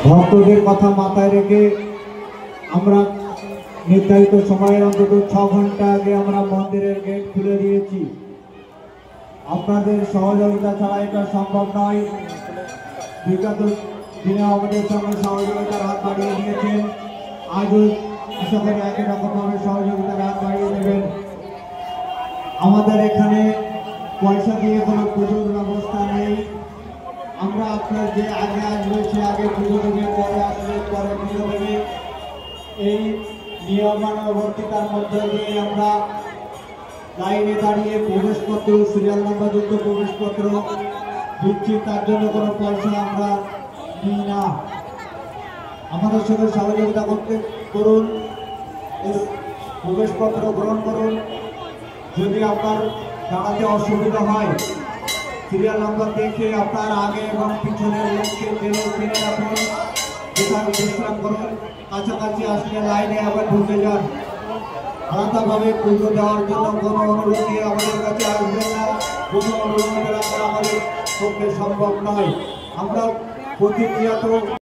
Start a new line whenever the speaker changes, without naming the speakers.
ভক্তদের কথা মাথায় রেখে আমরা নির্ধারিত সময়ের অন্তত 6 ঘন্টা আগে আমরা মন্দিরের গেট খুলে দিয়েছি। আপনাদের সহযোগিতা ছাড়া এটা সম্ভব নয়। বিগত দিনে আমাদের সঙ্গে সহযোগিতার হাত বাড়িয়ে দিয়েছেন, আজও কৃষকের একই রকমভাবে সহযোগিতার হাত বাড়িয়ে দেবেন। আমাদের এখানে পয়সা দিয়ে কোনো পুজোর ব্যবস্থা নেই। আমরা আপনার যে আগে আসবে সে আগে পুজো দেবে, পরে আসবে পরে পুজো দেবে, এই নিয়মানুবর্তিতার মধ্যে দিয়ে আমরা লাইনে দাঁড়িয়ে প্রবেশপত্র, সিরিয়াল নাম্বারযুক্ত প্রবেশপত্র দিচ্ছি। তার জন্য কোনো পয়সা আমরা নিই না। আমাদের সঙ্গে সহযোগিতা করুন, প্রবেশপত্র গ্রহণ করুন। যদি আপনার দাঁড়াতে অসুবিধা হয়, সিরিয়াল নাম্বার দেখে আপনার আগে এবং পিছনের লোককে চিনে রাখুন, যেখানে বিশ্রাম করুন। কাছাকাছি আসলে লাইনে আবার ঢুকে যান। আলাদাভাবে পুজো দেওয়ার জন্য কোনো অনুরোধই আমাদের কাছে আসবে না, কোনো অনুরোধ রাখা আমাদের পক্ষে সম্ভব নয়। আমরা প্রতিক্রিয়া